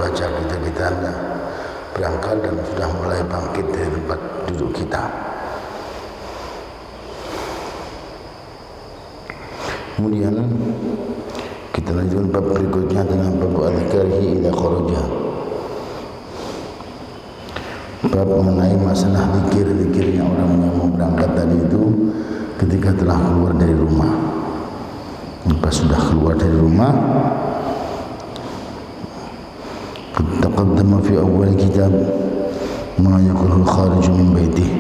baca kita berangkat dan sudah mulai bangkit dari tempat duduk kita. Kemudian kita lanjutkan bab berikutnya dengan bab al-karhi ila kharaja. Bab mengenai masalah zikir-zikirnya orang yang mau berangkat tadi itu ketika telah keluar dari rumah. Pas sudah keluar dari rumah, taqaddama fi awal kitab ma yaqulu al-kharij min baitih,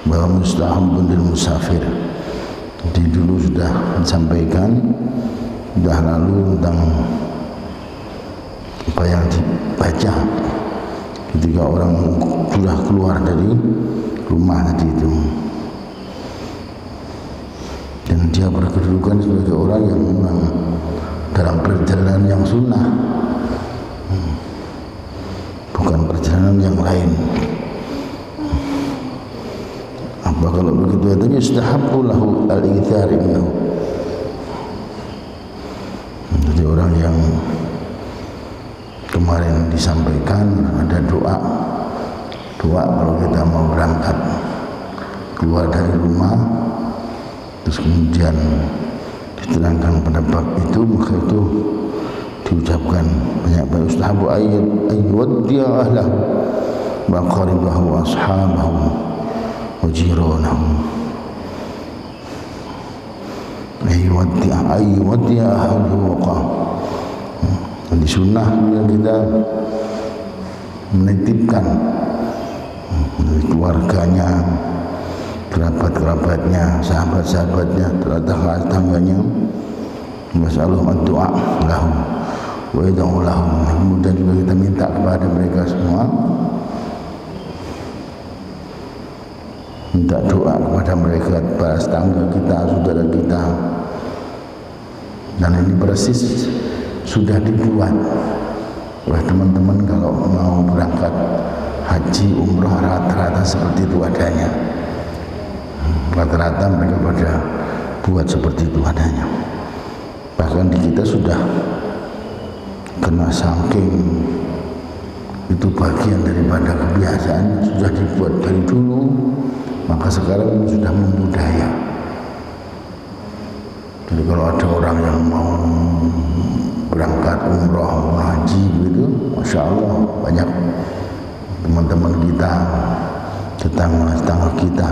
bahwa mustahabun lil musafir. Jadi dulu sudah disampaikan, sudah lalu tentang apa yang dibaca ketika orang sudah keluar dari rumah tadi itu, dan dia berkedudukan sebagai orang yang memang dalam perjalanan yang sunnah, bukan perjalanan yang lain. Apa kalau begitu artinya yustahabbu lahu al-ithar minhu. Jadi orang yang kemarin disampaikan ada doa kalau kita mau berangkat keluar dari rumah, terus kemudian diterangkan pada bab itu, maka itu diucapkan banyak. Yustahabbu ayyuwaddi'a ahlahu wa qaribahu wa ashabahu wa jiranahu. Ayyuwaddi'a ahlahu wa di sunnah kita menitipkan dari keluarganya, kerabat-kerabatnya, sahabat-sahabatnya, tetangga-tetangganya, masalah doa lahum wa yad'u lahum. Kemudian juga kita minta kepada mereka semua, minta doa kepada mereka, para tetangga kita, saudara kita. Dan ini persis sudah dibuat oleh teman-teman kalau mau berangkat haji umroh, rata-rata seperti itu adanya. Rata-rata mereka pada buat seperti itu adanya. Bahkan di kita sudah kena saking itu bagian daripada kebiasaan, sudah dibuat dari dulu, maka sekarang sudah membudaya. Jadi kalau ada orang yang mau berangkat umroh, haji begitu, masya Allah banyak teman-teman kita, tetangga kita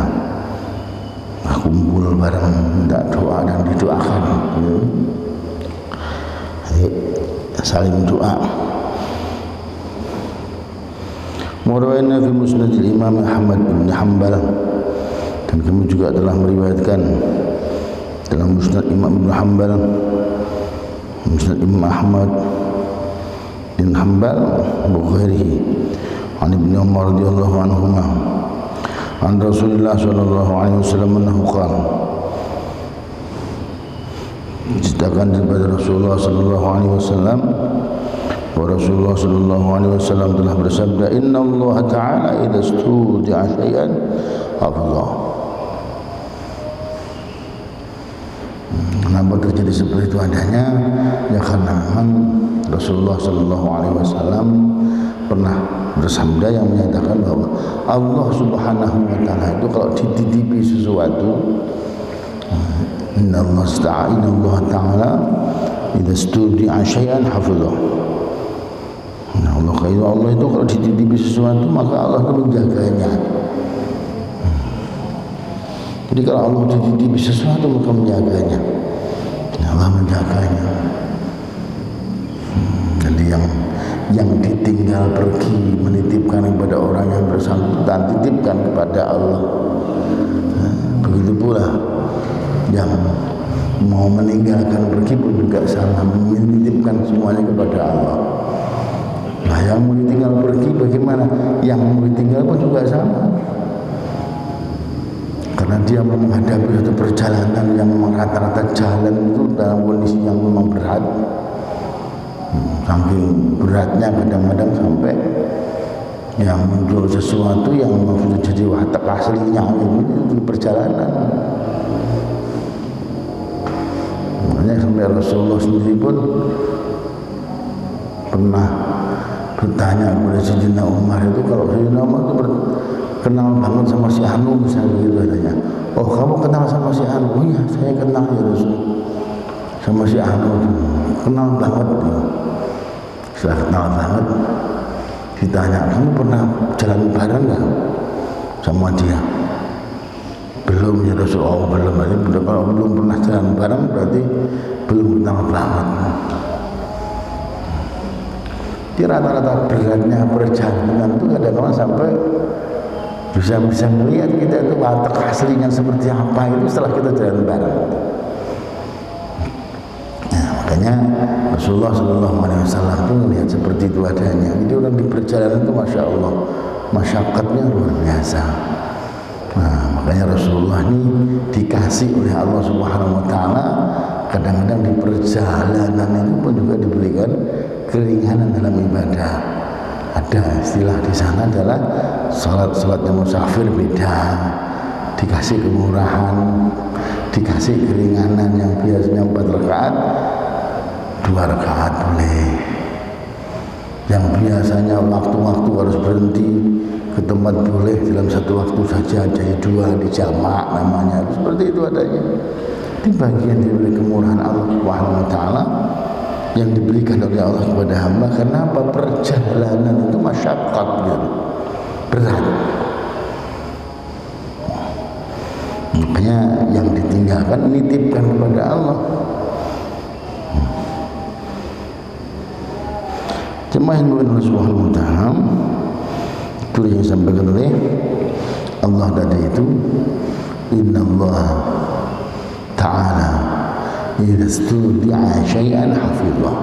kumpul bareng, minta doa dan didoakan. Saling doa. Murawiyna fi musnad al-Imam Ahmad bin Hanbal, dan kami juga telah meriwayatkan dalam musnad Imam Ibn Hanbal, musnad Imam Ahmad bin Hanbal Bukhari an Ibn Umar radhiyallahu anhuma an Rasulullah sallallahu alaihi wasallam annahu qala, diceritakan daripada Rasulullah sallallahu alaihi wasallam bahwa Rasulullah sallallahu alaihi wasallam telah bersabda, inna Allah ta'ala idza studi'a syai'an hafizah. Kenapa terjadi seperti itu adanya? Ya karena memang Rasulullah sallallahu alaihi wasallam pernah bersabda yang menyatakan bahwa Allah Subhanahu wa taala itu kalau dititipi sesuatu, inna Allah ta'ala idza studi'a syai'an hafizah. Allah itu kalau dititipi sesuatu maka Allah itu menjaganya. Jadi kalau Allah dititipi sesuatu maka menjaganya, Allah menjaganya. Jadi yang ditinggal pergi menitipkan kepada orang yang bersangkutan, titipkan kepada Allah. Begitu pula yang mau meninggalkan pergi pun juga sama, menitipkan semuanya kepada Allah. Nah, yang mau ditinggal pergi bagaimana? Yang mau ditinggal pun juga sama, karena dia menghadapi satu perjalanan yang memang rata-rata jalan itu dalam kondisi yang memang berat. Saking beratnya kadang-kadang sampai yang muncul sesuatu yang memang sudah jadi watak aslinya itu di perjalanan. Makanya sampai Rasulullah sendiri pun pernah bertanya kepada Sayyidina Umar itu, kalau Sayyidina Umar itu kenal banget sama si Anu misalnya gitu katanya. Oh kamu kenal sama si Anu? Oh iya saya kenal ya Rasul, sama si Anu itu kenal banget ya. Setelah kenal banget ditanya, kamu pernah jalan bareng nggak sama dia? Belum ya Rasul. Oh belum, kalau belum pernah jalan bareng berarti belum kenal banget. Di rata-rata beratnya perjalanan itu kadang-kadang sampai bisa melihat kita itu watak aslinya seperti apa itu setelah kita jalan bareng. Nah, makanya Rasulullah SAW itu melihat seperti itu adanya. Jadi orang di perjalanan itu Masya Allah masyarakatnya luar biasa. Nah, makanya Rasulullah ini dikasih oleh Allah Subhanahu Wa Taala kadang-kadang di perjalanan itu pun juga diberikan keringanan dalam ibadah. Ada istilah di sana adalah salatnya musafir beda, dikasih kemurahan, dikasih keringanan. Yang biasanya 4 rakaat 2 rakaat boleh, yang biasanya waktu-waktu harus berhenti ke tempat boleh dalam satu waktu saja jadi 2 di jamak namanya. Seperti itu adanya. Di bagian diberi kemurahan Allah Subhanahu Wa Taala yang diberikan oleh Allah kepada hamba. Karena apa? Perjalanan itu masyaqqat gitu, berat. Makanya yang ditinggalkan nitipkan kepada Allah. Jemaah yang dimuliakan Allah Subhanahu Wa Taala, itu yang disampaikan oleh Allah tadi itu, Innallaha Ta'ala idza studi'a syai'an hafizah.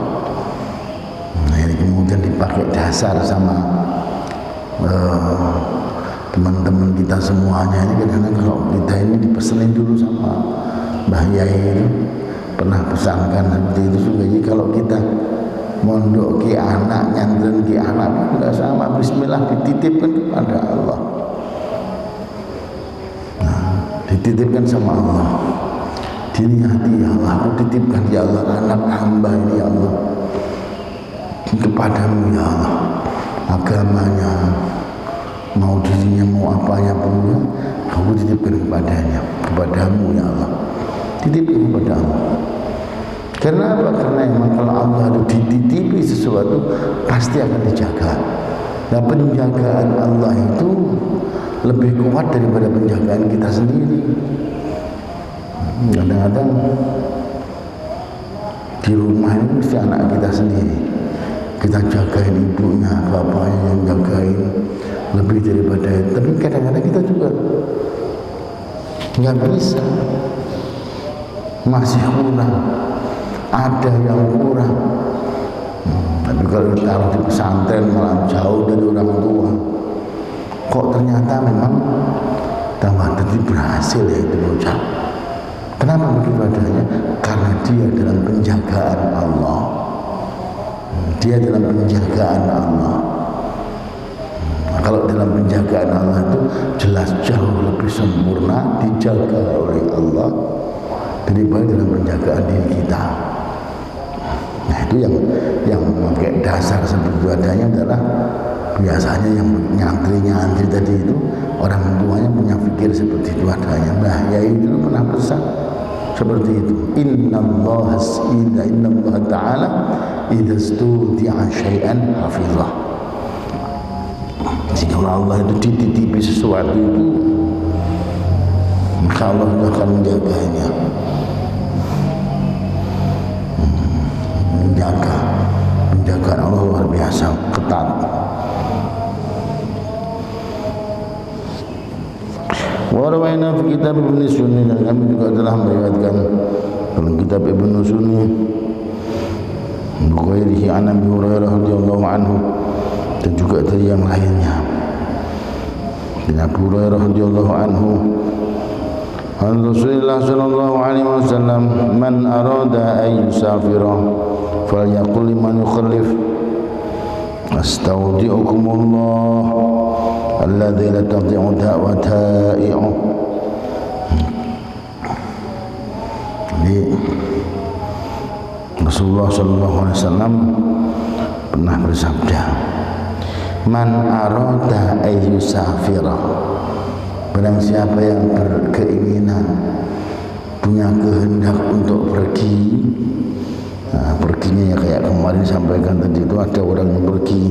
Nah, ini kemudian dipakai dasar sama teman-teman kita semuanya. Ini kadang-kadang kalau kita ini dipesenin dulu sama Mbah Yai itu, pernah pesankan seperti itu juga. Jadi kalau kita mondok ke anak, nyantren ke anak, enggak sama bismillah, dititipkan kepada Allah. Nah, dititipkan sama Allah. Diniati, ya Allah, aku titipkan ya Allah anak hamba ini ya Allah kepadamu ya Allah, agamanya mau dirinya mau apanya pun ya, aku titipkan kepadamu ya Allah, titipkan kepada Allah. Karena apa? Karena emang kalau Allah itu dititipi sesuatu pasti akan dijaga. Nah, penjagaan Allah itu lebih kuat daripada penjagaan kita sendiri. Kadang-kadang di rumah ini mesti anak kita sendiri, kita jagain ibunya, bapaknya yang jagain lebih daripada itu. Tapi kadang-kadang kita juga nggak bisa, masih kurang, ada yang kurang. Tapi kalau ditaruh di pesantren malah jauh dari orang tua, kok ternyata memang tambah jadi berhasil ya itu bocah. Kenapa begitu adanya? Karena dia dalam penjagaan Allah. Dia dalam penjagaan Allah. Nah, kalau dalam penjagaan Allah itu jelas jauh lebih sempurna dijaga oleh Allah daripada dalam penjagaan diri kita. Nah, itu yang memakai dasar seperti itu adanya adalah biasanya yang nyantri tadi itu orang tuanya punya pikir seperti itu adanya. Nah, Yai dulu pernah pesan seperti itu. Innallaha Ta'ala idza studi'a syai'an hafizah. Jika Allah itu dititipi sesuatu itu, maka Allah akan menjaganya. Penjagaan Allah luar biasa ketat. Warawayna fi kitab Ibn Sunni, dan kami juga telah meriwayatkan dalam kitab Ibn Sunni Bukhari an Abi Hurairah radhiyallahu anhu, dan juga dari yang lainnya. Dan Abu Hurairah radhiyallahu anhu, an Rasulullah sallallahu alaihi wasallam, man arada an yusafira falyaqul liman yukhallif astaudi'ukumullah alladzi la tadhi'u da'wata'i'u. Jadi Rasulullah sallallahu alaihi wasallam pernah bersabda, man arada ayyusafira, barang siapa yang berkeinginan, punya kehendak untuk pergi, nah, perginya ya kayak kemarin sampaikan tadi itu, ada orang yang pergi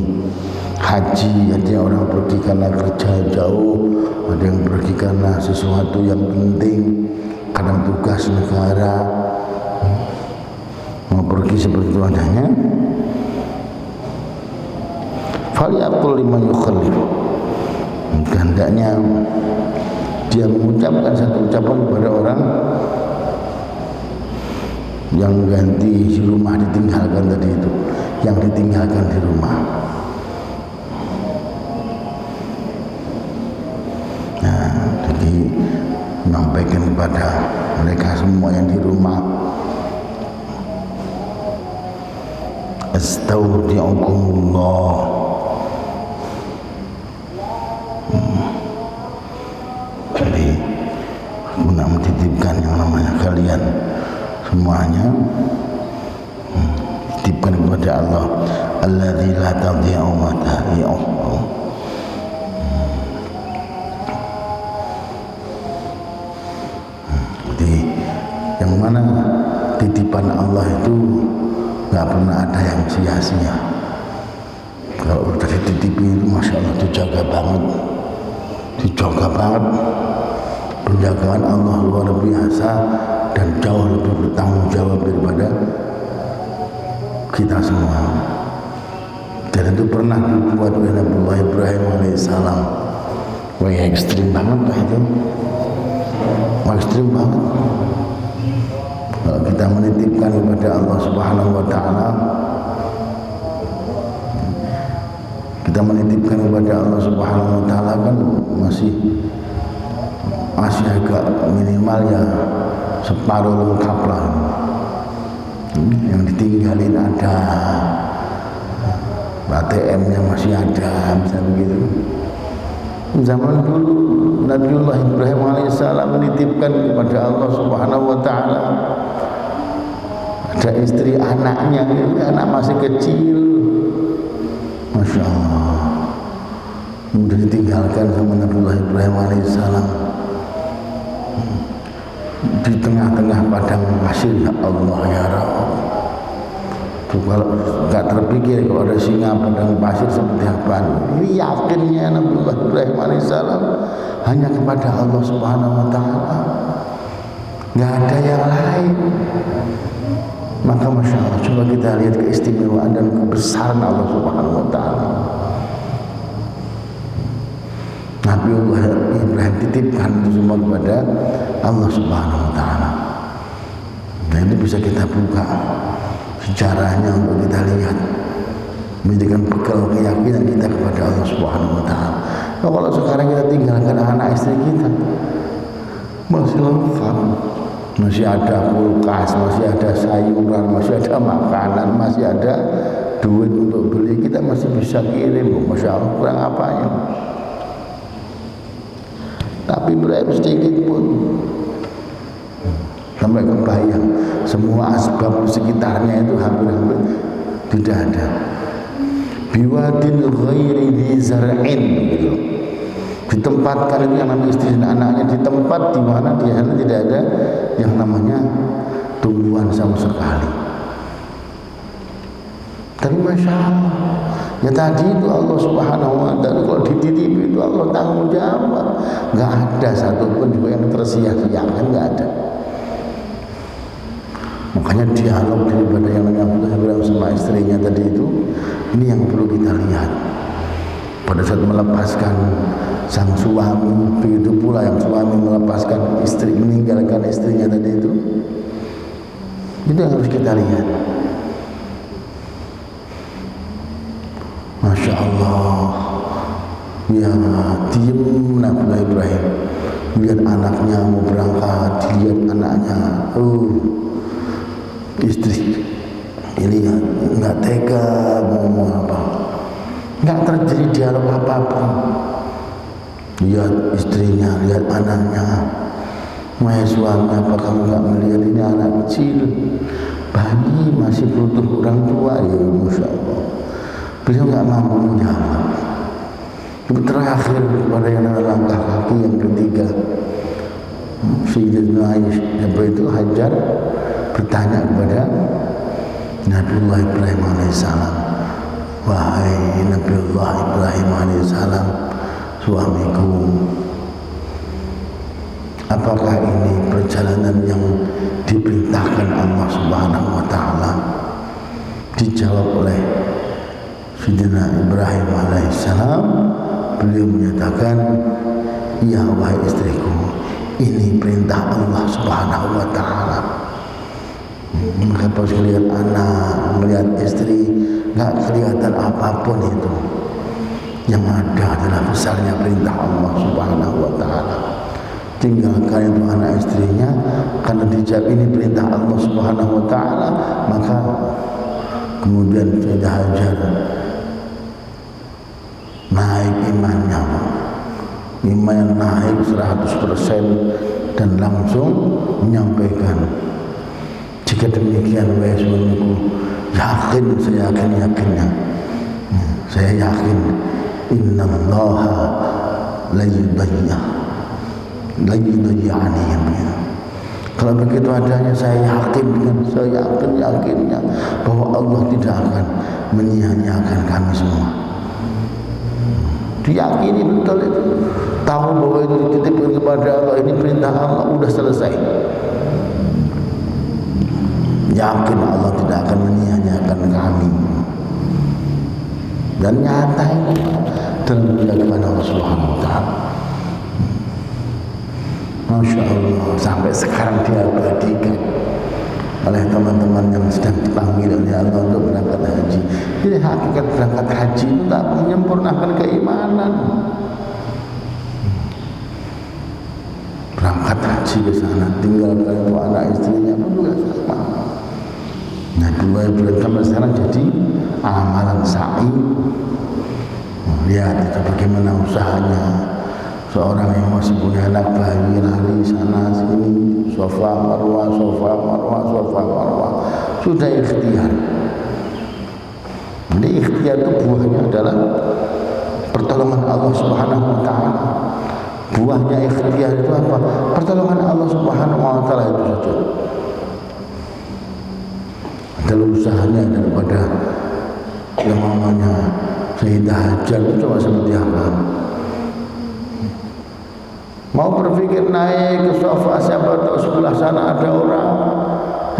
haji, ada orang pergi karena kerja jauh, ada yang pergi karena sesuatu yang penting, kadang tugas negara, mau pergi seperti itu adanya, faliyaqul liman yukhallif, hendaknya dia mengucapkan satu ucapan kepada orang yang ganti di rumah ditinggalkan tadi itu, yang ditinggalkan di rumah. Nah, jadi menyampaikan kepada mereka semua yang di rumah, astaudiukumullah, jadi aku nak mentitipkan yang namanya kalian semuanya, titipkan kepada Allah, alladzi la tadhi'u mata'ih. Jadi yang mana titipan Allah itu nggak pernah ada yang sia-sia. Kalau udah dititipi itu, masya Allah, dijaga banget, penjagaan Allah luar biasa dan jauh lebih bertanggung jawab daripada kita semua. Dan itu pernah dibuat oleh Nabiullah Ibrahim alaihissalam. Wah, ekstrim banget lah itu, ekstrim banget. Kalau kita menitipkan kepada Allah Subhanahu wa Ta'ala, kita menitipkan kepada Allah Subhanahu wa Ta'ala kan masih agak minimal ya, separuh lengkap lah. Yang ditinggalin ada, ATM-nya masih ada, bisa begitu. Zaman dulu Nabiullah Ibrahim alaihissalam menitipkan kepada Allah Subhanahu wa Ta'ala, ada istri anaknya, anak masih kecil, masya Allah, sudah ditinggalkan sama Nabiullah Ibrahim alaihissalam di tengah-tengah padang pasir. Ya Allah ya Rabb, tuh kalau nggak terpikir kalau ada singa padang pasir seperti apa. Ini yakinnya Nabiullah Ibrahim alaihissalam hanya kepada Allah Subhanahu wa Ta'ala, nggak ada yang lain. Maka masya Allah, coba kita lihat keistimewaan dan kebesaran Allah Subhanahu wa Ta'ala. Nabiullah Ibrahim titipkan itu semua kepada Allah Subhanahu wa Ta'ala. Dan itu bisa kita buka sejarahnya untuk kita lihat, menjadikan bekal keyakinan kita kepada Allah Subhanahu wa Ta'ala. Nah, kalau sekarang kita tinggalkan anak istri kita, masih lengkap, masih ada kulkas, masih ada sayuran, masih ada makanan, masih ada duit untuk beli, kita masih bisa kirim, masya Allah, kurang apanya. Tapi berapa sedikit pun, sampai kebayang semua asbab sekitarnya itu hampir-hampir tidak ada. Biwadin ghairi dhi zar'in, gitu. Ditempatkan itu yang namanya istri dan anaknya di tempat di mana di sana tidak ada yang namanya tumbuhan sama sekali. Tapi masya Allah, ya tadi itu Allah Subhanahu wa Ta'ala kalau dititipi itu Allah tanggung jawab. Nggak ada satupun juga yang tersia-siakan, nggak ada. Makanya dialog daripada yang namanya Ibrahim sama istrinya tadi itu, ini yang perlu kita lihat. Pada saat melepaskan sang suami, begitu pula yang suami melepaskan istri, meninggalkan istrinya tadi itu yang harus kita lihat. Masya Allah, ya diem Nabi Ibrahim, lihat anaknya mau berangkat, lihat anaknya, istri ini nggak tega mau ngomong apa, nggak terjadi dialog apapun. Lihat istrinya, lihat anaknya, wahai suami, apa kamu nggak melihat ini anak kecil, bayi masih butuh orang tua? Ya masya Allah, Beliau nggak mampu menjawab. Terakhir pada yang langkah kaki yang ketiga, Sayyidina Aisyah itu Hajar bertanya kepada Nabiullah Ibrahim alaihissalam, wahai Nabiullah Ibrahim alaihissalam, suamiku, apakah ini perjalanan yang diperintahkan Allah Subhanahu wa taala? Dijawab oleh Sayyidina Ibrahim alaihissalam, beliau menyatakan, ya wahai istriku, ini perintah Allah Subhanahu wa taala. Maka pas melihat anak, melihat istri, nggak kelihatan apapun itu. Yang ada adalah besarnya perintah Allah Subhanahu wa taala. Tinggalkan itu anak istrinya, karena dijawab ini perintah Allah Subhanahu wa taala, maka kemudian Sayyidah Hajar naik imannya, iman naik 100% dan langsung menyampaikan, jika demikian wahai suamiku, yakin, saya yakinnya, saya yakin, innallaha la yudayyani. Kalau begitu adanya, saya yakin dengan yakinnya bahwa Allah tidak akan menyia-nyiakan kami semua. Diyakini betul itu, tahu bahwa itu dititipkan kepada Allah, ini perintah Allah, udah selesai. Yakin Allah tidak akan menyia-nyiakan kami, dan nyata ini dalam kepada Allah Subhanahu wa taala. Masya Allah, sampai sekarang diabadikan oleh teman-teman yang sedang dipanggil oleh Allah untuk berangkat haji. Jadi hakikat berangkat haji itu tak menyempurnakan keimanan. Berangkat haji ke sana, tinggalkan itu anak istrinya pun juga sama. Nah, dua bulan sampai sekarang jadi amalan sa'i. Lihat itu bagaimana usahanya seorang yang masih punya anak bayi, lari sana sini, sofa marwah, sudah ikhtiar. Jadi ikhtiar itu buahnya adalah pertolongan Allah Subhanahu wa taala. Buahnya ikhtiar itu apa? Pertolongan Allah Subhanahu wa taala itu saja. Adalah usahanya daripada yang namanya Sayyidah Hajar itu cuma seperti apa? Mau berpikir naik ke sofa, siapa tahu sebelah sana ada orang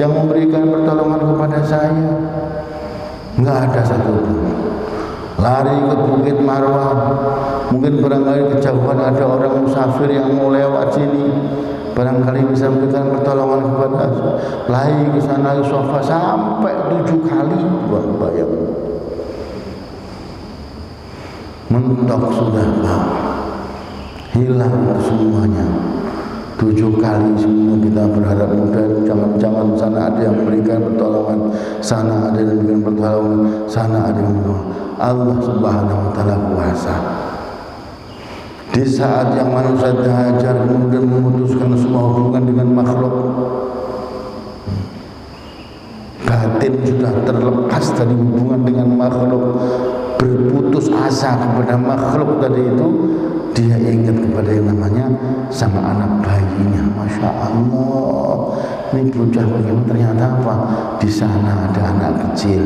yang memberikan pertolongan kepada saya. Enggak ada satupun. Lari ke Bukit Marwah, mungkin barangkali kejauhan ada orang musafir yang mau lewat sini, barangkali bisa memberikan pertolongan kepada saya. Lari ke sana ke sofa sampai 7 kali, bayang. Mentok sudah, Pak. Hilang semuanya. 7 kali semua kita berharap mudah, jangan-jangan sana ada yang memberikan pertolongan, sana ada yang memberikan pertolongan, sana ada yang memberikan. Allah Subhanahu wa taala kuasa. Di saat yang manusia Hajar kemudian memutuskan semua hubungan dengan makhluk, batin sudah terlepas dari hubungan dengan makhluk, berputus asa kepada makhluk tadi itu, dia ingat kepada yang namanya sama anak bayinya. Masya Allah, ini bocah bagaimana, ternyata apa? Di sana ada anak kecil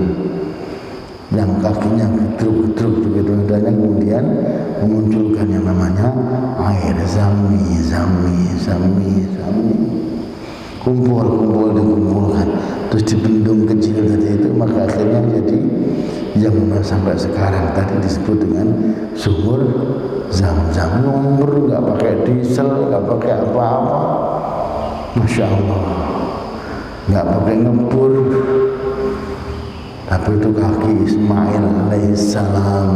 yang kakinya gedruk-gedruk begitu adanya, kemudian memunculkan yang namanya air zami, kumpul dikumpulkan, terus di bendung kecil tadi itu, maka akhirnya jadi yang sampai sekarang tadi disebut dengan sumur Zam-Zam. Nomor, nggak pakai diesel, nggak pakai apa-apa, Masya Allah, nggak pakai ngebur, tapi itu kaki Ismail alaihissalam.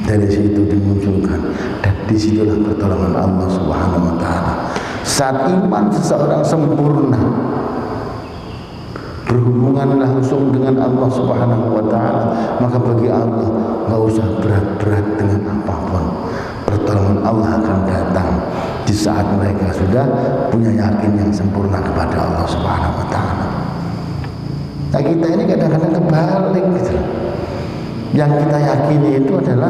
Dari situ dimunculkan, dan disitulah pertolongan Allah Subhanahu wa taala. Saat iman seseorang sempurna, berhubungan langsung dengan Allah Subhanahu wa taala, maka bagi Allah enggak usah berat-berat dengan apapun. Pertolongan Allah akan datang di saat mereka sudah punya yakin yang sempurna kepada Allah Subhanahu wa taala. Nah, kita ini kadang-kadang kebalik gitu. Yang kita yakini itu adalah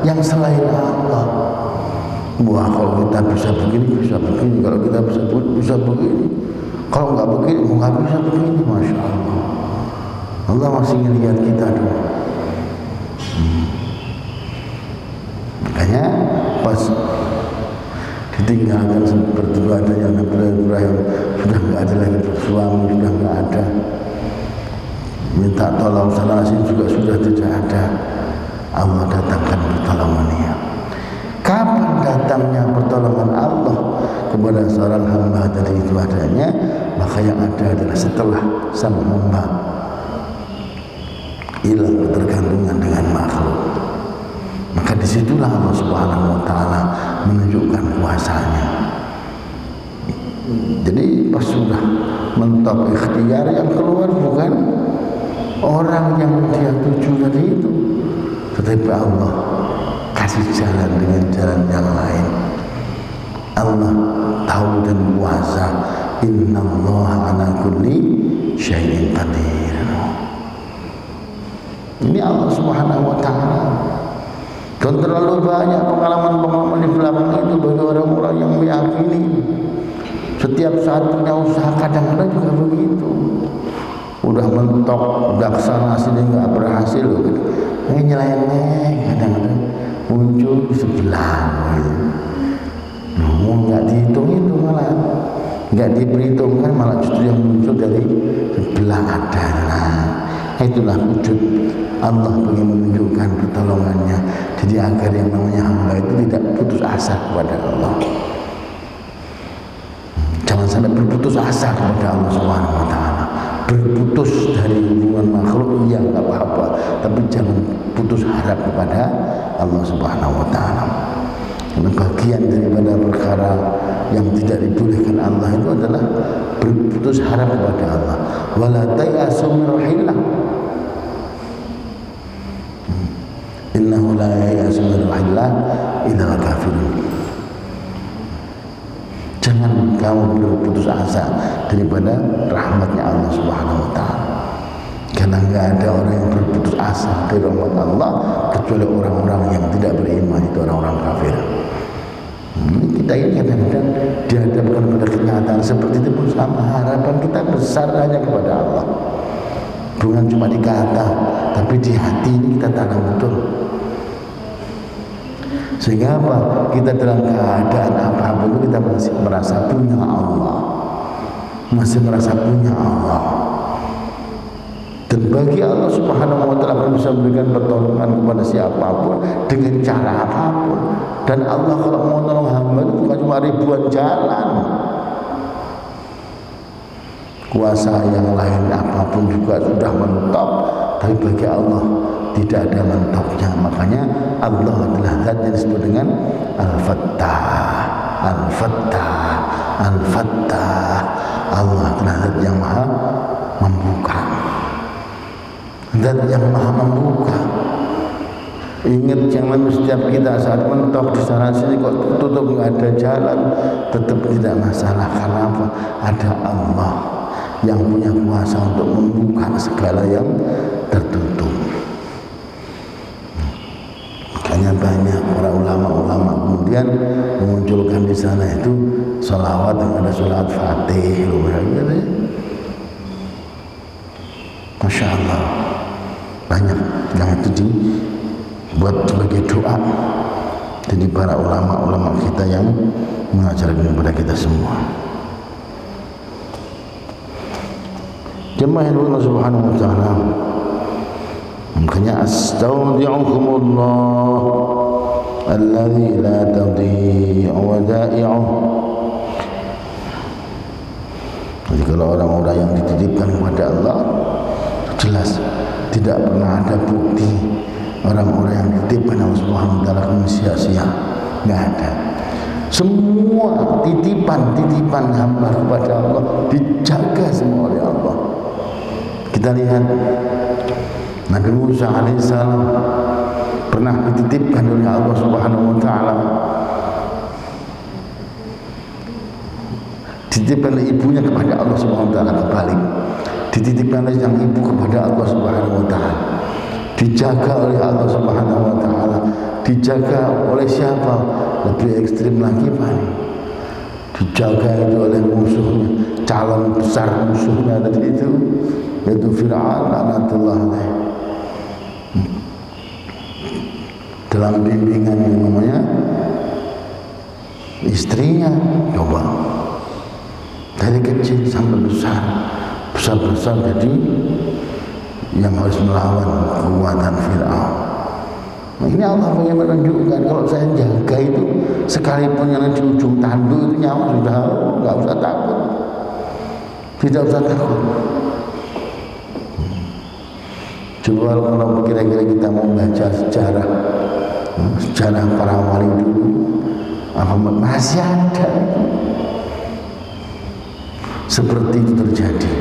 yang selain Allah. Wah, kalau kita bisa begini, kalau kita bisa begini, kalau nggak begini, nggak bisa begini. Masya Allah, Allah masih ngelihat kita dong. Makanya pas ditinggalkan seperti itu adanya Nabi Ibrahim, sudah nggak ada lagi suami, sudah nggak ada, minta tolong sana sini juga sudah tidak ada. Allah datangkan pertolongannya. Kapan datangnya pertolongan Allah kepada seorang hamba dari itu adanya? Maka yang ada adalah setelah sang hamba hilang ketergantungan dengan makhluk. Maka disitulah Allah Subhanahu Wa Taala menunjukkan kuasanya. Jadi pas sudah mentok ikhtiar, yang keluar bukan orang yang dia tuju tadi itu, tetapi Allah kasih jalan dengan jalan yang lain. Allah tahu dan kuasa. Innallaha ala kulli syai'in qadir. Ini Allah Subhanahu Wa Taala. Dan terlalu banyak pengalaman-pengalaman di belakang itu bagi orang-orang yang meyakini setiap saat punya usaha, kadang-kadang juga begitu. Udah mentok, udah kesana sini nggak berhasil, ini nyelengeng, kadang-kadang muncul sebelah gitu. Nggak dihitung itu malah, nggak diperhitungkan, malah justru yang muncul dari sebelah ada. Nah, itulah wujud Allah ingin menunjukkan pertolongannya. Jadi agar yang namanya hamba itu tidak putus asa kepada Allah. Jangan sampai berputus asa kepada Allah Subhanahu Wa Taala. Berputus dari hubungan makhluk, iya nggak apa-apa, tapi jangan putus harap kepada Allah Subhanahu Wa Taala. Karena bagian daripada perkara yang tidak dibolehkan Allah itu adalah berputus harap kepada Allah. Wala tayasu min rahillah. Innahu la yayasu min rahillah illa kafirun. Jangan kamu berputus asa daripada rahmatnya Allah Subhanahu Wa Taala. Karena enggak ada orang yang berputus asa dari rahmat Allah kecuali orang-orang yang tidak beriman, itu orang-orang kafir. Kita ini kadang-kadang dihadapkan pada kenyataan seperti itu pun sama, harapan kita besar hanya kepada Allah. Bukan cuma di kata, tapi di hati ini kita tanam betul. Sehingga apa? Kita dalam keadaan apapun kita masih merasa punya Allah, masih merasa punya Allah. Dan bagi Allah Subhanahu Wa Taala bisa memberikan pertolongan kepada siapapun dengan cara apapun. Dan Allah kalau mau tolong hamba itu bukan cuma ribuan jalan. Kuasa yang lain apapun juga sudah mentok, tapi bagi Allah tidak ada mentoknya. Makanya Allah adalah zat yang disebut dengan Al-Fattah, Al-Fattah, Al-Fattah. Allah adalah zat yang maha membuka, zat yang maha membuka. Ingat, jangan setiap kita saat mentok di sana sini kok tutup, nggak ada jalan, tetap tidak masalah. Karena apa? Ada Allah yang punya kuasa untuk membuka segala yang tertutup. Makanya banyak para ulama-ulama kemudian memunculkan di sana itu sholawat yang ada sholawat Fatih, Masya Allah, banyak yang itu dibuat sebagai doa. Jadi para ulama-ulama kita yang mengajarkan kepada kita semua. Jemaah Allah Subhanahu Wa Taala, makanya astaudi'ukumullah alladzi la tadhi'u wada'i'uh. Jadi kalau orang-orang yang dititipkan kepada Allah, jelas tidak pernah ada bukti orang-orang yang dititipkan Allah Subhanahu Wa Taala kemudian sia-sia, nggak ada. Semua titipan hamba kepada Allah dijaga semua oleh Allah. Kita lihat Nabi Musa alaihissalam pernah dititipkan oleh Allah Subhanahu Wa Taala, dititipkan oleh ibunya kepada Allah Subhanahu Wa Taala, kebalik dititipkan oleh sang ibu kepada Allah Subhanahu Wa Taala. dijaga oleh Allah Subhanahu wa taala. Dijaga oleh siapa? Lebih ekstrim lagi Pak. Dijaga itu oleh musuhnya, calon besar musuhnya tadi itu, yaitu Fir'aun laknatullah alaih. Dalam bimbingan yang namanya istrinya, coba dari kecil sampai besar jadi yang harus melawan kekuatan Fir'aun. Nah, ini Allah ingin menunjukkan kalau saya jaga itu, sekalipun yang di ujung tanduk itu nyawa sudah nggak usah takut, tidak usah takut. Coba kalau kira-kira kita mau baca sejarah para wali dulu, apa masih ada seperti itu terjadi.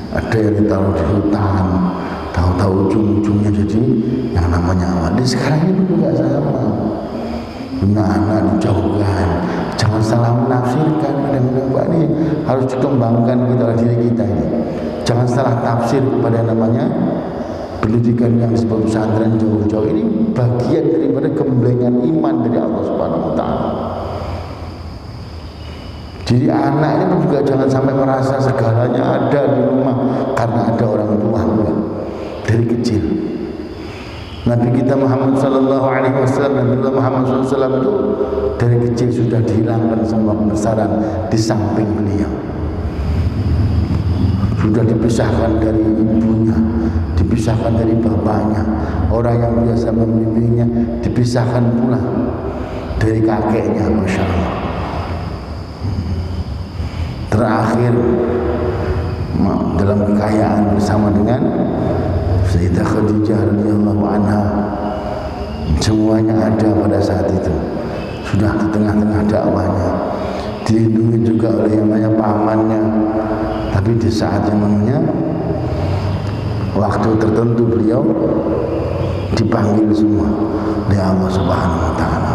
Ada yang ditaruh di hutan, tahu-tahu ujung-ujungnya jadi yang namanya awal. Sekarang itu juga sama. Punya anak dijauhkan, jangan salah menafsirkan. Kadang-kadang Pak, ini harus dikembangkan kita diri kita ini. Jangan salah tafsir kepada namanya pendidikan yang disebut pesantren jauh-jauh ini bagian daripada gemblengan iman dari Allah Subhanahu wa taala. Jadi anak ini pun juga jangan sampai merasa segalanya ada di rumah karena ada orang tua dari kecil. Nabi kita Muhammad sallallahu alaihi wasallam, Nabi Muhammad sallallahu alaihi wasallam itu dari kecil sudah dihilangkan semua pembesaran di samping beliau. Sudah dipisahkan dari ibunya, dipisahkan dari bapaknya. Orang yang biasa membimbingnya dipisahkan pula dari kakeknya, Masya Allah. Terakhir dalam kekayaan bersama dengan Sayyidah Khadijah radhiyallahu anha, semuanya ada pada saat itu. Sudah di tengah-tengah dakwahnya, dilindungi juga oleh yang namanya pamannya. Tapi di saat yang namanya waktu tertentu beliau dipanggil semua oleh Allah Subhanahu wa taala.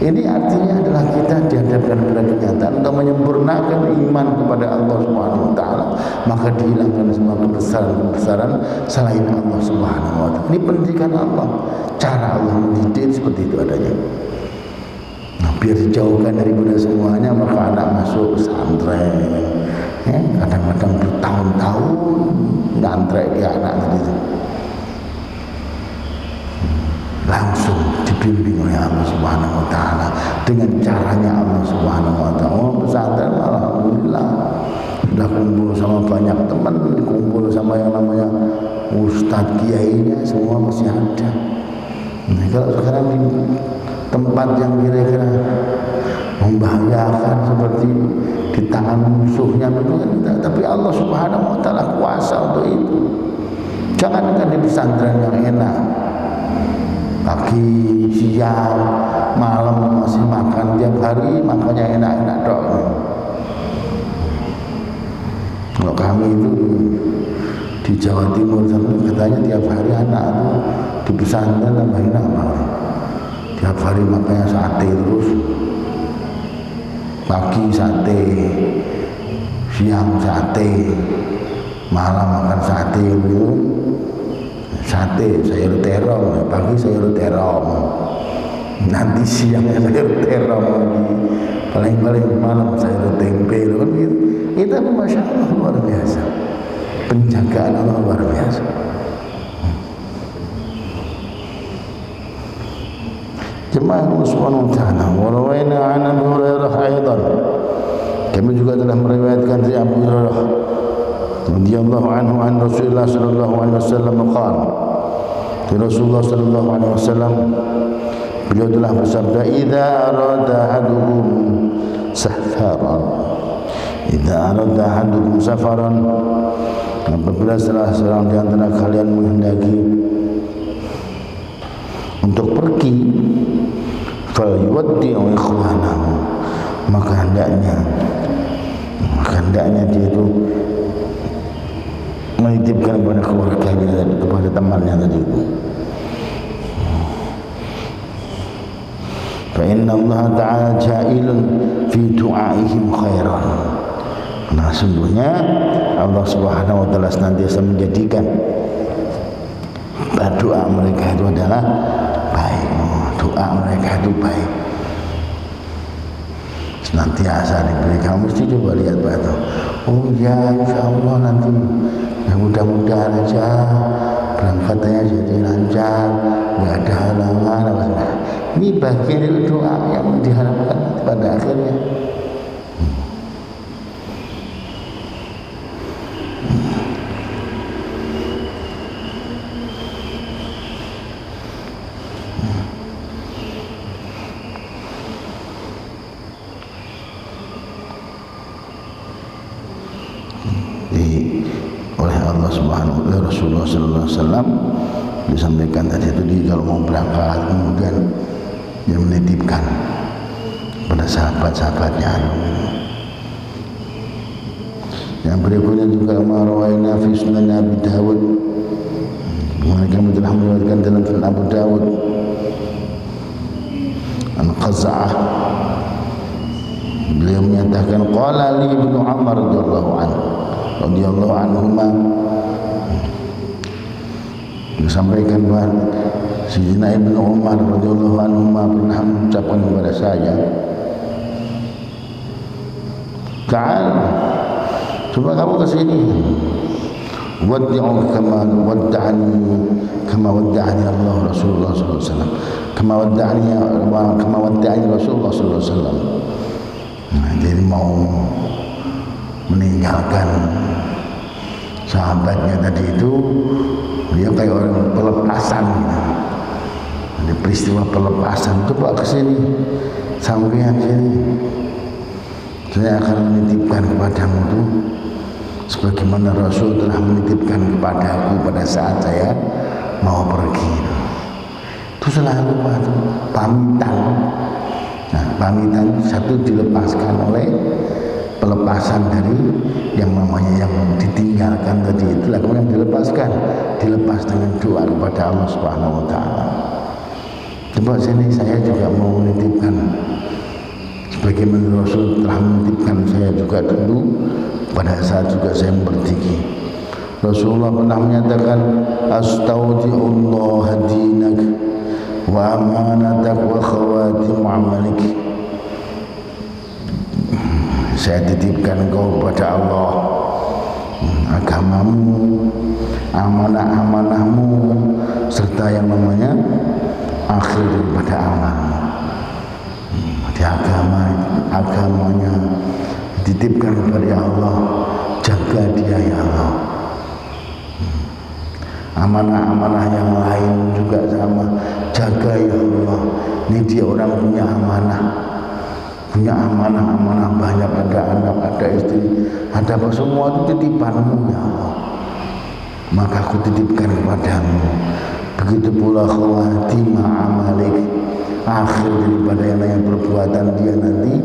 Ini artinya adalah kita dihadapkan pada kenyataan untuk menyempurnakan iman kepada Allah Subhanahu wa taala, maka dihilangkan semua kebesaran-kebesaran selain Allah Subhanahu wa taala. Ini pendidikan Allah, cara Allah mendidik seperti itu adanya. Nah, biar dijauhkan daripada semuanya, maka anak masuk pesantren. Kadang-kadang bertahun-tahun ngantrek dia anak tadi itu. Langsung dibimbing oleh Allah Subhanahu wa taala dengan caranya Allah Subhanahu wa taala. Oh, pesantren alhamdulillah sudah kumpul sama banyak teman, kumpul sama yang namanya ustadz kiainya, semua masih ada. Nah, kalau sekarang di tempat yang kira-kira membahayakan seperti di tangan musuhnya itu kan kita, tapi Allah Subhanahu wa taala kuasa untuk itu. Jangankan di pesantren yang enak, pagi, siang, malam masih makan tiap hari, makannya enak-enak dok. Kalau kami itu di Jawa Timur katanya tiap hari anak itu di pesantren nambahin apa? Tiap hari makannya sate terus. Pagi sate, siang sate, malam makan sate gitu. Sate, sayur terong, pagi sayur terong, nanti siangnya sayur terong lagi, paling-paling malam sayur tempe kan gitu. Itu Masya Allah luar biasa, penjagaan Allah luar biasa. Jemaah Allah Subhanahu wa taala, wa rawaina 'an Abi Hurairah aidan. Kami juga telah meriwayatkan dari Abu Hurairah radhiyallahu anhu an Rasulullah sallallahu alaihi wasallam qala. Rasulullah sallallahu alaihi wasallam beliau telah bersabda, "Idza arada ahadukum safaran." Idza arada ahadukum safaran, apabila salah seorang di antara kalian menghendaki untuk pergi, falyuwaddi'u ikhwanahu, maka hendaknya dia itu menitipkan kepada keluarganya, kepada temannya tadi itu. Fa inna Allah ta'ala ja'ilun fi du'aihim khairan. Nah, sungguhnya Allah Subhanahu wa taala senantiasa menjadikan doa mereka itu adalah baik. Doa mereka itu baik, senantiasa diberi. Kamu mesti coba lihat batu. Oh ya, insya Allah nanti ya mudah-mudahan aja berangkatnya jadi lancar, nggak ada halangan apa semua. Ini bagian dari doa yang diharapkan pada akhirnya. Oleh Allah Subhanahu wa taala, Rasulullah sallallahu alaihi wasallam disampaikan tadi itu kalau mau berangkat kemudian dia menitipkan pada sahabat-sahabatnya. Yang berikutnya juga marawaina fi sunan Abi Dawud, mereka telah meriwayatkan dalam sunan Abu Dawud an Qaz'ah, beliau menyatakan qala li ibnu Umar radhiyallahu anhuma, disampaikan bahwa Sayyidina Ibnu Umar radhiyallahu anhuma pernah mengucapkan kepada saya, "Ta'al, coba kamu ke sini. Wad'u kama wadda'ani Allah Rasulullah sallallahu alaihi wasallam. Kama wadda'ani Rasulullah sallallahu alaihi wasallam." Nah, jadi mau meninggalkan sahabatnya tadi itu, dia kayak orang pelepasan gitu. Ada peristiwa pelepasan. Coba ke sini, sampean sini. Saya akan menitipkan kepadamu itu sebagaimana Rasul telah menitipkan kepadaku pada saat saya mau pergi. Itu selalu pamitan. Nah, pamitan satu dilepaskan oleh pelepasan dari yang namanya yang ditinggalkan tadi itu, kemudian dilepas dengan doa kepada Allah Subhanahu wa taala. Coba sini saya juga mau menitipkan sebagaimana Rasul telah menitipkan saya juga dulu pada saat juga saya berdiri. Rasulullah pernah menyatakan, astaudi'ullah dinak wa amanatak wa khawatim amalik. Saya titipkan engkau kepada Allah agamamu, amanah-amanahmu, serta yang namanya akhir daripada amalmu. Di agamanya dititipkan kepada Allah, jaga dia ya Allah. Amanah-amanah yang lain juga sama, jaga ya Allah. Ini dia orang punya amanah banyak, ada anak, ada istri, ada apa, semua itu titipanmu ya Allah, maka aku titipkan kepadamu. Begitu pula khawatimah amalik, akhir daripada yang lain perbuatan dia nanti,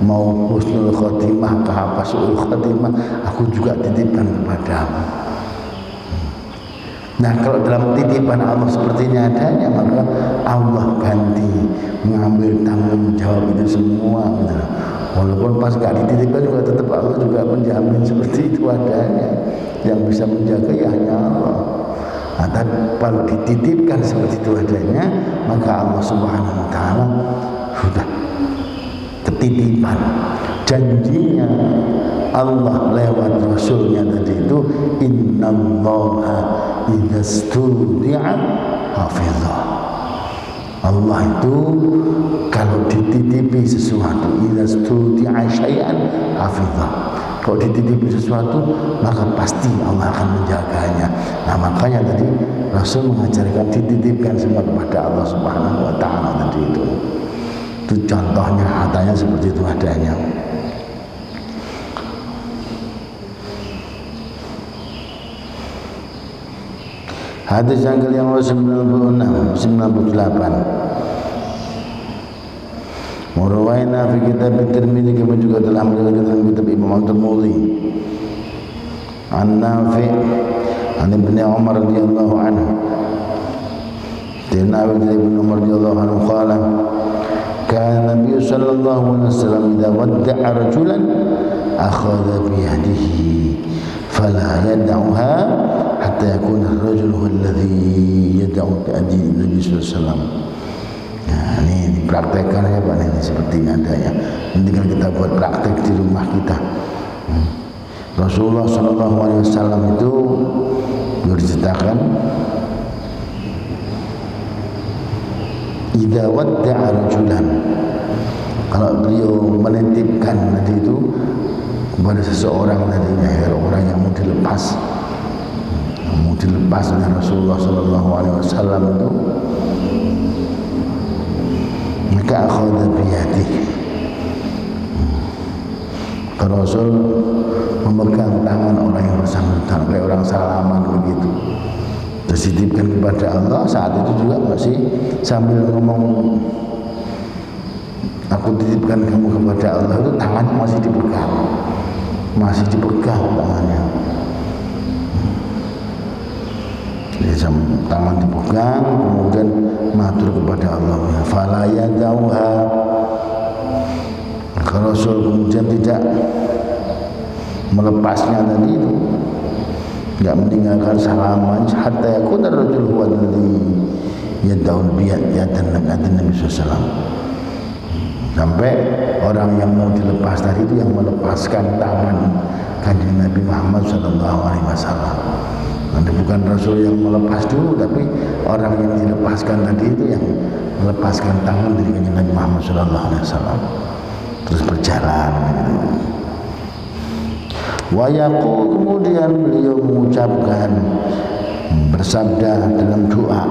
mau husnul khotimah kah apa su'ul khotimah, aku juga titipkan kepadamu. Nah, kalau dalam titipan Allah seperti ini adanya, maka Allah ganti mengambil tanggung jawab itu semua. Walaupun pas gak dititipkan juga tetap Allah juga menjamin seperti itu adanya. Yang bisa menjaga ya hanya Allah. Nah, tapi kalau dititipkan seperti itu adanya, maka Allah Subhanahu wa taala sudah ketitipan janjinya Allah lewat Rasulnya tadi itu, innallaha idza studi'a hafizah. Allah itu kalau dititipi sesuatu, idza studi'a syai'an hafizah, kalau dititipi sesuatu maka pasti Allah akan menjaganya. Nah, makanya tadi Rasul mengajarkan dititipkan semua kepada Allah Subhanahu wa taala tadi itu. Itu contohnya, hatanya seperti itu adanya. Hadis yang ke-96, 98. Murawaina fi kitab Tirmidzi, kami juga telah meriwayatkan dalam kitab Imam Tirmidzi. An Nafi' an Ibnu Umar radhiyallahu anhu. Dari Ibnu Umar radhiyallahu anhu qala, kana Nabi sallallahu alaihi wasallam idza wadda'a rajulan akhadha bi yadihi fala yad'uha hatta hatta yakuna ar-rajul huwa alladhi yad'u bi'adi Nabi sallallahu alaihi wasallam. Nah, ini dipraktekkan ya Pak, ini seperti ini ada ya. Nanti kan kita buat praktek di rumah kita. Rasulullah sallallahu alaihi wasallam itu diceritakan idza wadda'a rajulan, kalau beliau menitipkan tadi itu kepada seseorang tadinya ya, orang yang mau dilepas oleh Rasulullah sallallahu alaihi wasallam itu, maka akhadha biyadihi, Rasul memegang tangan orang yang bersangkutan kayak orang salaman begitu, terus dititipkan kepada Allah. Saat itu juga masih sambil ngomong, aku titipkan kamu kepada Allah, itu tangannya masih dipegang tangannya. Jadi tangan dipegang, kemudian matur kepada Allah, fala yadauha, maka Rasul kemudian tidak melepasnya tadi itu, tidak meninggalkan salaman hatta yakuna ar-rajul huwa alladhi yad'u bi'yadan Nabi sallallahu, sampai orang yang mau dilepas tadi itu yang melepaskan tangan Kanjeng Nabi Muhammad sallallahu alaihi wasallam. Nanti bukan Rasul yang melepas dulu, tapi orang yang dilepaskan tadi itu yang melepaskan tangan dari Kanjeng Nabi Muhammad sallallahu alaihi wasallam, terus berjalan gitu. Wa yaqul, kemudian beliau mengucapkan, bersabda dalam doa,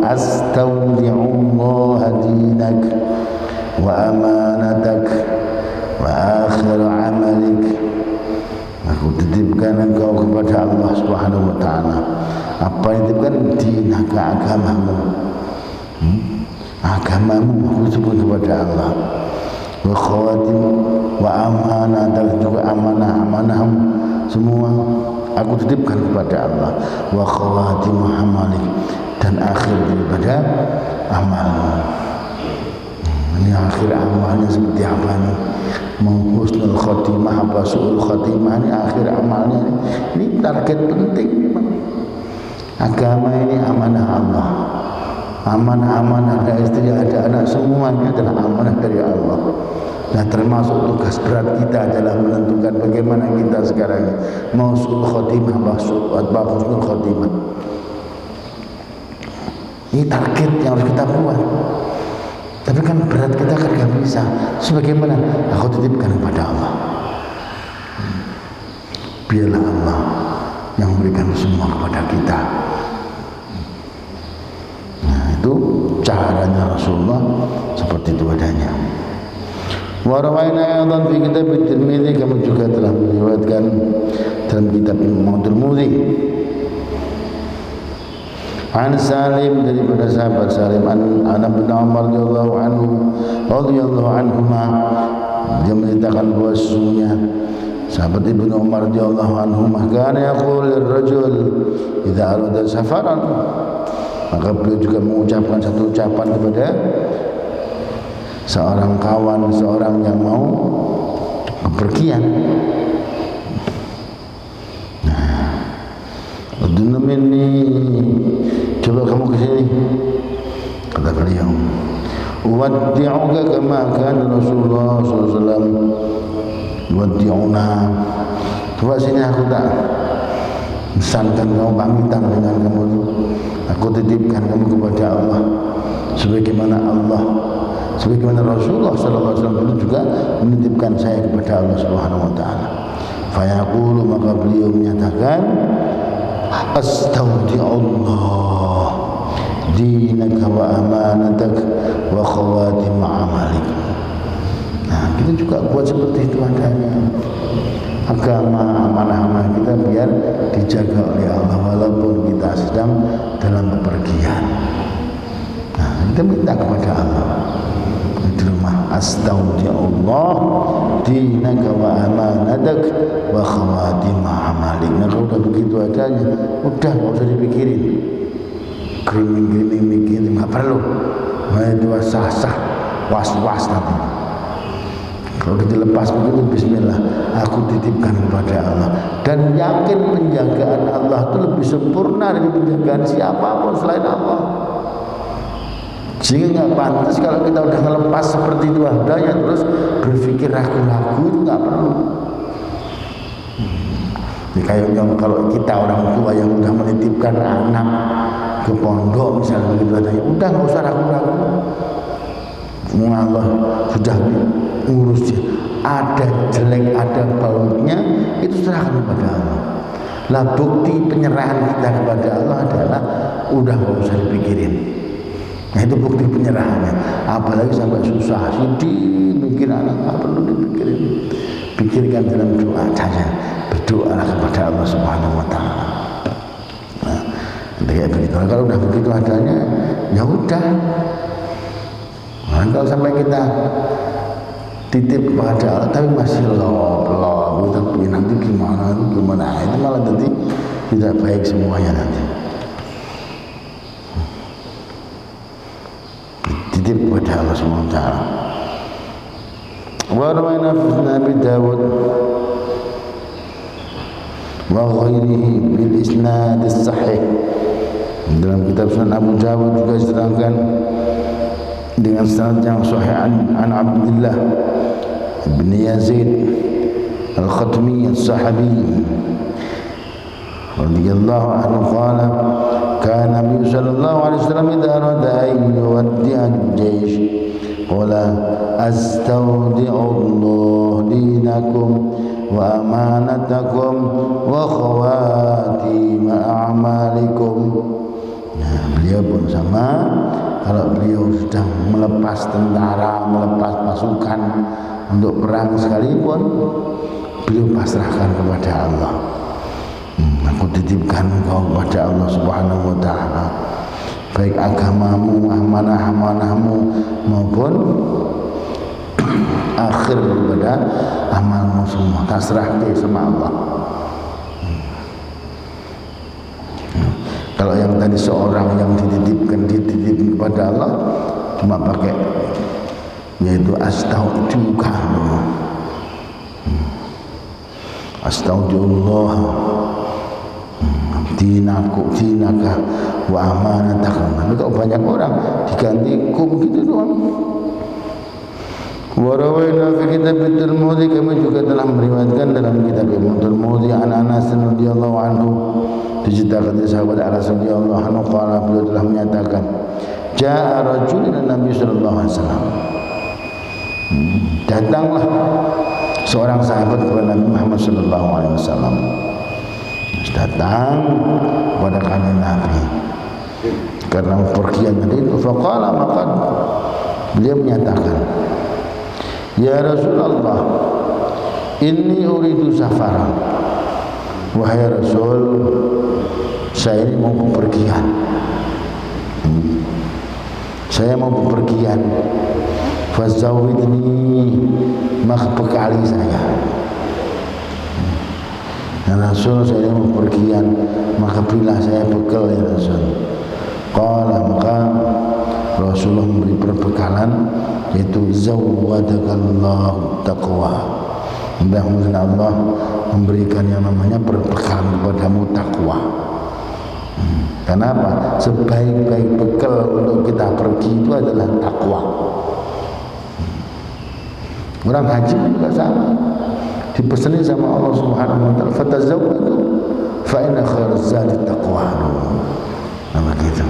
astaudi'ullah dinak wa amanatak wa akhir amalik, aku titipkan engkau kepada Allah Subhanahu wa ta'ala. Apa yang titipkan? Dinaka, agamamu aku titipkan kepada Allah. Wa khawatim wa amanah, dan juga amanahmu semua aku titipkan kepada Allah. Wa khawatim amalik, dan akhir daripada amalmu. Ini akhir amalnya seperti apa nih? Menghusnul khotimah apa su'ul khotimah, ini akhir amalnya. Ini target penting memang. Agama ini amanah Allah, amanah ada istri, ada anak, semuanya adalah amanah dari Allah. Nah, termasuk tugas berat kita adalah menentukan bagaimana kita sekarang mau su'ul khotimah atau husnul khotimah. Ini target yang harus kita buat. Tapi kan berat kita kan gak bisa. Sebagaimana aku titipkan kepada Allah, biarlah Allah yang memberikan semua kepada kita. Nah, itu caranya Rasulullah seperti itu adanya. Wa rawaina aidan fi kitab Tirmidzi, kami juga telah meriwayatkan dalam kitab Imam Tirmidzi, an Salim, daripada sahabat Salim, an bin Umar radhiyallahu anhuma, dia menceritakan bahwa sesungguhnya sahabat Ibnu Umar radhiyallahu anhuma kana yaqul lirrajul idza arada safaran, maka beliau juga mengucapkan satu ucapan kepada seorang kawan, seorang yang mau bepergian. Udunum ini, coba kamu ke sini, kata beliau. Waddi'uka kama kana Rasulullah sallallahu alaihi wasallam waddi'una. Coba sini, aku tak pesankan kamu, pamitan dengan kamu itu. Aku titipkan kamu kepada Allah, sebagaimana Rasulullah sallallahu alaihi wasallam juga menitipkan saya kepada Allah Subhanahu wa taala. Fayaqulu, maka beliau menyatakan, astaudi'ullah dinaka wa amanatak wa khawatim amalik. Nah, kita juga buat seperti itu adanya. Agama, amanah-amanah kita biar dijaga oleh Allah walaupun kita sedang dalam bepergian. Nah, kita minta kepada Allah di rumah, astaudi'ullah dinaka wa amanatak wa khawatim amalik. Nah, kalau udah begitu adanya, udah nggak usah dipikirin, griming mikirin, nggak perlu. Nah, itu sah-sah, was-was nanti. Kalau dilepas begitu, bismillah, aku titipkan kepada Allah, dan yakin penjagaan Allah itu lebih sempurna dari penjagaan siapapun selain Allah. Sehingga nggak pantas kalau kita udah ngelepas seperti itu adanya terus berpikir ragu-ragu, itu nggak perlu. Ya, kayaknya kalau kita orang tua yang udah menitipkan anak ke pondok misalnya begitu adanya, udah nggak usah ragu-ragu. Allah sudah ngurus dia, ada jelek ada baiknya itu serahkan kepada Allah. Lah bukti penyerahan kita kepada Allah adalah udah nggak usah dipikirin. Nah itu bukti penyerahannya. Apalagi sampai susah sedih mikir anak, nggak perlu dipikirin, pikirkan dalam doa saja, berdoalah kepada Allah Subhanahu Wa Taala. Nah kayak begitu. Kalau udah begitu adanya, ya udah. Nah, kalau sampai kita titip kepada Allah tapi masih lop, tapi nanti gimana, itu malah nanti tidak baik semuanya nanti. Titip kepada Allah Subhanahu Wa Taala. Wa rawaina fi Nabi Dawud wa ghairihi bil isnad as-sahih. Dalam kitab Sunan Abu Dawud juga diterangkan dengan sanad yang sahih an Abdullah bin Yazid al-Khatmi as-Sahabi radhiyallahu anhu qala kana Nabi sallallahu alaihi wasallam idza arada an yuwaddi'a al-jaysh qala astawdi'u Allah dinakum wa amanatakum wa khawatim a'malikum. Nah, beliau pun sama. Kalau beliau sudah melepas tentara, melepas pasukan untuk perang sekalipun, beliau pasrahkan kepada Allah. Aku titipkan engkau kepada Allah Subhanahu Wa Taala, baik agamamu, amanah-amanahmu maupun akhir daripada amalmu semua, tasrahkan sama Allah. Kalau yang tadi seorang yang dititipkan kepada Allah cuma pakai yaitu astaudiuka, astaudiullah dinaka wa amanataka. Tapi kalau banyak orang diganti kum gitu doang. Warawaina fi kitab Tirmidzi, kami juga telah meriwayatkan dalam kitab Tirmidzi an Anas radhiyallahu anhu, diceritakan dari sahabat Anas radhiyallahu anhu qala, beliau telah menyatakan jaa rajulun Nabi sallallahu alaihi wasallam, datanglah seorang sahabat kepada Nabi Muhammad sallallahu alaihi wasallam, datang kepada kanjeng Nabi karena pergian itu. Faqala, maka beliau menyatakan, ya Rasulullah, inni uridu safaran. Wahai Rasul, saya ini mau bepergian. Saya mau bepergian. Fazawidni, maka bekali saya. Ya Rasul, saya ini mau bepergian, maka berilah saya bekal ya Rasul. Qala, maka Rasulullah memberi perbekalan, yaitu zawwadakallahu taqwa. Mudah-mudahan Allah memberikan yang namanya perbekalan kepadamu takwa. Kenapa? Sebaik-baik bekal untuk kita pergi itu adalah takwa. Orang haji juga sama, diperseni sama Allah Subhanahu wa taala, fatazawwadu fa inna khairaz zadi taqwa. Nah begitu.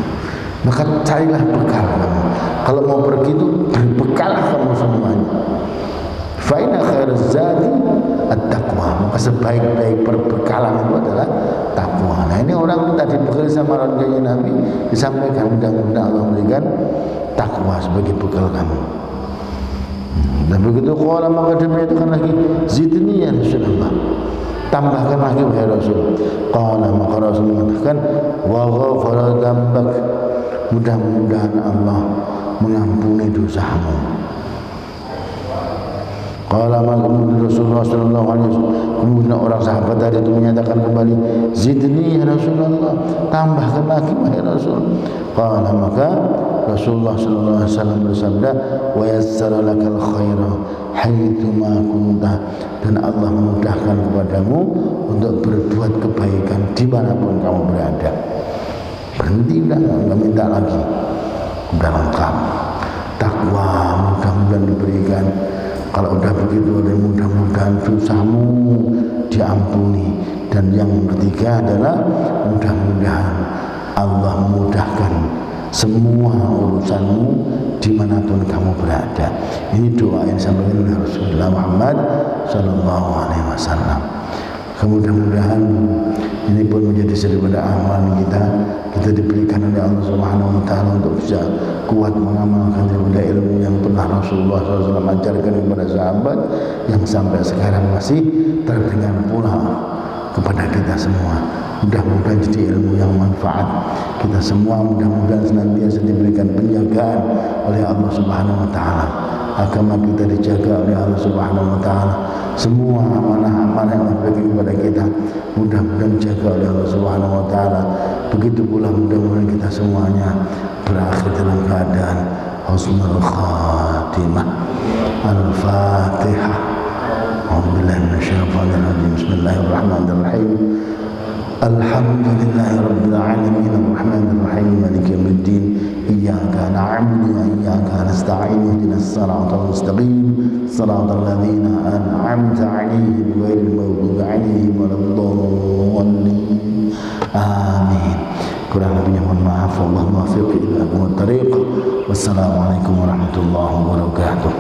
Maka carilah bekal kamu. Kalau mau pergi itu berbekallah kamu semuanya. Fa inna khairaz zadi at-taqwa. Maka sebaik-baik perbekalan itu adalah takwa. Nah ini orang minta dibekali sama rakyatnya Nabi, disampaikan mudah-mudahan Allah memberikan takwa sebagai bekal kamu. Dan begitu qala, maka dia menyatakan lagi, zidni ya Rasulullah, tambahkan lagi wahai Rasul. Qala, maka Rasul mengatakan, wa ghafara dzambak, mudah-mudahan Allah mengampuni dosamu. Qala maka Rasulullah sallallahu alaihi wasallam, kemudian orang sahabat tadi itu menyatakan kembali, zidni ya Rasulullah, tambahkan lagi wahai Rasul. Qala maka Rasulullah sallallahu alaihi wasallam bersabda, wa yassara lakal khaira haitsu ma kunta, dan Allah memudahkan kepadamu untuk berbuat kebaikan dimanapun kamu berada. Berhenti, enggak minta lagi, udah lengkap. Takwa mudah-mudahan diberikan. Kalau udah begitu, mudah-mudahan dosamu diampuni. Dan yang ketiga adalah mudah-mudahan Allah memudahkan semua urusanmu dimanapun kamu berada. Ini doa yang disampaikan oleh Rasulullah Muhammad Sallallahu Alaihi Wasallam. Mudah-mudahan ini pun menjadi daripada amalan kita diberikan oleh Allah Subhanahu Wa Taala untuk bisa kuat mengamalkan daripada ilmu yang pernah Rasulullah SAW ajarkan kepada sahabat, yang sampai sekarang masih terdengar pula kepada kita semua. Mudah-mudahan jadi ilmu yang manfaat. Kita semua mudah-mudahan senantiasa diberikan penjagaan oleh Allah Subhanahu Wa Taala. Agama kita dijaga oleh Allah Subhanahu Wa Taala. Semua amanah-amanah yang diberikan kepada kita mudah-mudahan dijaga oleh Allah Subhanahu Wa Taala. Begitu pula mudah-mudahan kita semuanya berakhir dalam keadaan husnul khatimah. Al-Fatihah. A'udzubillahi minasyaitonir rajim. Bismillahirrahmanirrahim. Alhamdulillahi rabbil alamin arrahmanir rahim maliki yaumiddin. Iyyaka na'budu wa iyyaka nasta'in ihdinas siratal mustaqim siratal ladzina an'amta 'alaihim ghairil maghdubi 'alaihim waladdallin. Amin. Kurang lebihnya mohon maaf. Wallahu muwaffiq ila aqwamit thariq. Wassalamualaikum warahmatullahi wabarakatuh.